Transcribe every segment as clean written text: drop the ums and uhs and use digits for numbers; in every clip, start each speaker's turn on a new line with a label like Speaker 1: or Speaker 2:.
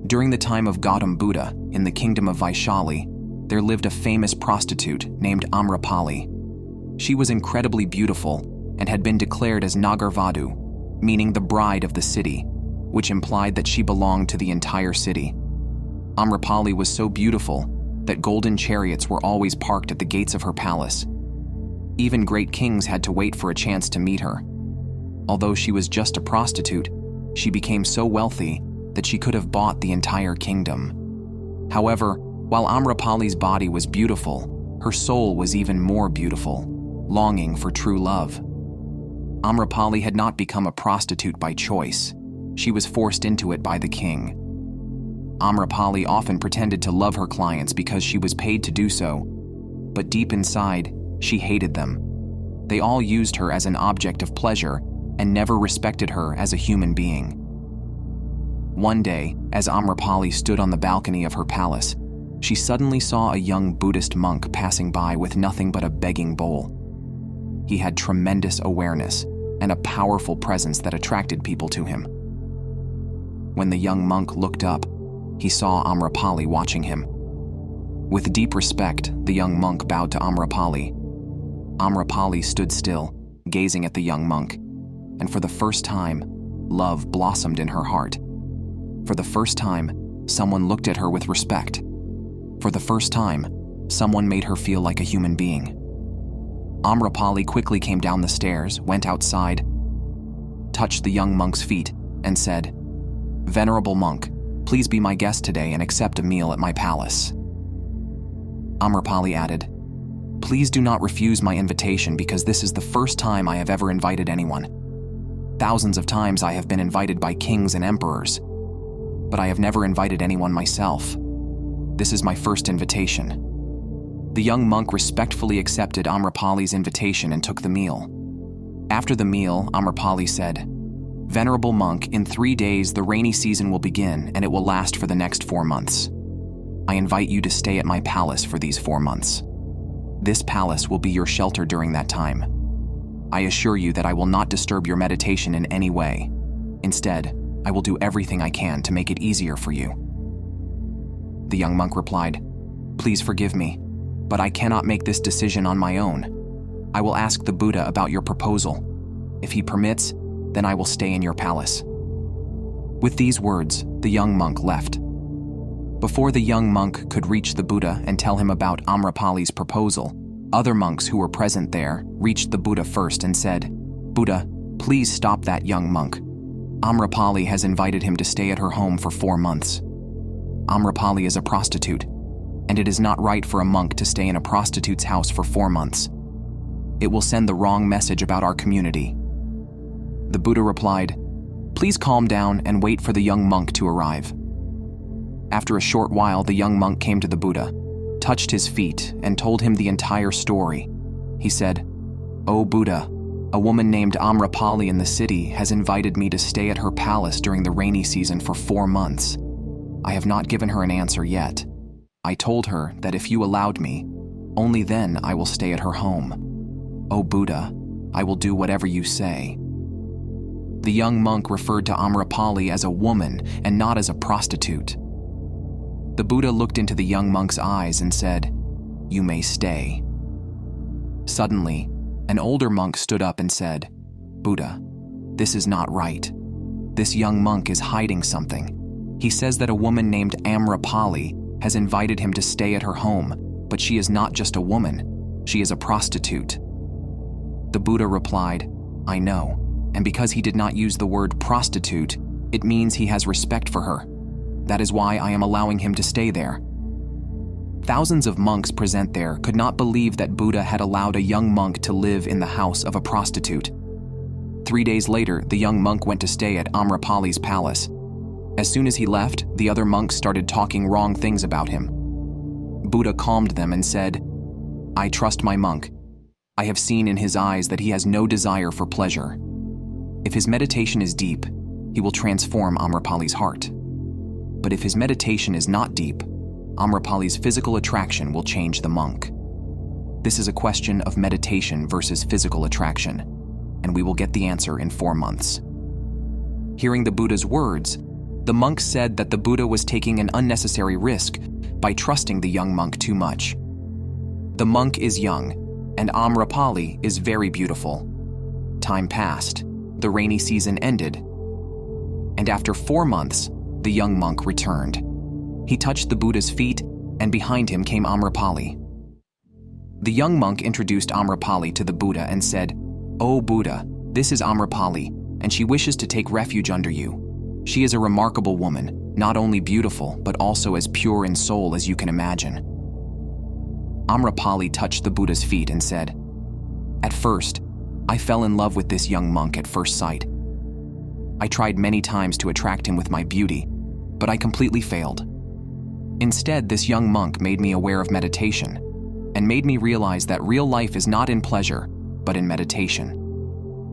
Speaker 1: During the time of Gautam Buddha, in the kingdom of Vaishali, there lived a famous prostitute named Amrapali. She was incredibly beautiful and had been declared as Nagarvadhu, meaning the bride of the city, which implied that she belonged to the entire city. Amrapali was so beautiful that golden chariots were always parked at the gates of her palace. Even great kings had to wait for a chance to meet her. Although she was just a prostitute, she became so wealthy that she could have bought the entire kingdom. However, while Amrapali's body was beautiful, her soul was even more beautiful, longing for true love. Amrapali had not become a prostitute by choice. She was forced into it by the king. Amrapali often pretended to love her clients because she was paid to do so, but deep inside, she hated them. They all used her as an object of pleasure and never respected her as a human being. One day, as Amrapali stood on the balcony of her palace, she suddenly saw a young Buddhist monk passing by with nothing but a begging bowl. He had tremendous awareness and a powerful presence that attracted people to him. When the young monk looked up, he saw Amrapali watching him. With deep respect, the young monk bowed to Amrapali. Amrapali stood still, gazing at the young monk, and for the first time, love blossomed in her heart. For the first time, someone looked at her with respect. For the first time, someone made her feel like a human being. Amrapali quickly came down the stairs, went outside, touched the young monk's feet, and said, "Venerable monk, please be my guest today and accept a meal at my palace." Amrapali added, "Please do not refuse my invitation because this is the first time I have ever invited anyone. Thousands of times I have been invited by kings and emperors, but I have never invited anyone myself. This is my first invitation." The young monk respectfully accepted Amrapali's invitation and took the meal. After the meal, Amrapali said, "Venerable monk, in 3 days the rainy season will begin and it will last for the next 4 months. I invite you to stay at my palace for these 4 months. This palace will be your shelter during that time. I assure you that I will not disturb your meditation in any way. Instead, I will do everything I can to make it easier for you." The young monk replied, "Please forgive me, but I cannot make this decision on my own. I will ask the Buddha about your proposal. If he permits, then I will stay in your palace." With these words, the young monk left. Before the young monk could reach the Buddha and tell him about Amrapali's proposal, other monks who were present there reached the Buddha first and said, "Buddha, please stop that young monk. Amrapali has invited him to stay at her home for 4 months. Amrapali is a prostitute, and it is not right for a monk to stay in a prostitute's house for 4 months. It will send the wrong message about our community." The Buddha replied, "Please calm down and wait for the young monk to arrive." After a short while, the young monk came to the Buddha, touched his feet, and told him the entire story. He said, "O Buddha, a woman named Amrapali in the city has invited me to stay at her palace during the rainy season for 4 months. I have not given her an answer yet. I told her that if you allowed me, only then I will stay at her home. O Buddha, I will do whatever you say." The young monk referred to Amrapali as a woman and not as a prostitute. The Buddha looked into the young monk's eyes and said, "You may stay." Suddenly, an older monk stood up and said, "Buddha, this is not right. This young monk is hiding something. He says that a woman named Amrapali has invited him to stay at her home, but she is not just a woman, she is a prostitute." The Buddha replied, "I know, and because he did not use the word prostitute, it means he has respect for her. That is why I am allowing him to stay there." Thousands of monks present there could not believe that Buddha had allowed a young monk to live in the house of a prostitute. 3 days later, the young monk went to stay at Amrapali's palace. As soon as he left, the other monks started talking wrong things about him. Buddha calmed them and said, "I trust my monk. I have seen in his eyes that he has no desire for pleasure. If his meditation is deep, he will transform Amrapali's heart. But if his meditation is not deep, Amrapali's physical attraction will change the monk. This is a question of meditation versus physical attraction, and we will get the answer in 4 months." Hearing the Buddha's words, The monk said that the Buddha was taking an unnecessary risk by trusting the young monk too much. The monk is young, and Amrapali is very beautiful. Time passed, the rainy season ended, and after 4 months, the young monk returned. He touched the Buddha's feet, and behind him came Amrapali. The young monk introduced Amrapali to the Buddha and said, "O Buddha, this is Amrapali, and she wishes to take refuge under you. She is a remarkable woman, not only beautiful, but also as pure in soul as you can imagine." Amrapali touched the Buddha's feet and said, "At first, I fell in love with this young monk at first sight. I tried many times to attract him with my beauty, but I completely failed. Instead, this young monk made me aware of meditation and made me realize that real life is not in pleasure, but in meditation.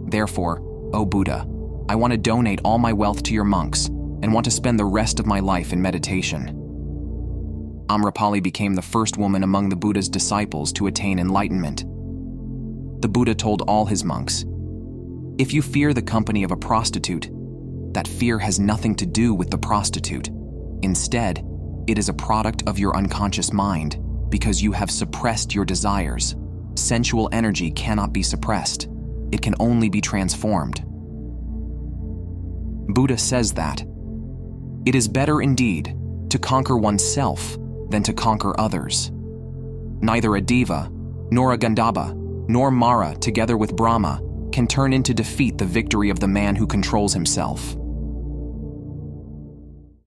Speaker 1: Therefore, O Buddha, I want to donate all my wealth to your monks and want to spend the rest of my life in meditation." Amrapali became the first woman among the Buddha's disciples to attain enlightenment. The Buddha told all his monks, "If you fear the company of a prostitute, that fear has nothing to do with the prostitute. Instead, it is a product of your unconscious mind because you have suppressed your desires. Sensual energy cannot be suppressed. It can only be transformed." Buddha says that it is better indeed to conquer oneself than to conquer others. Neither a diva, nor a Gandhava, nor Mara, together with Brahma, can turn into defeat the victory of the man who controls himself.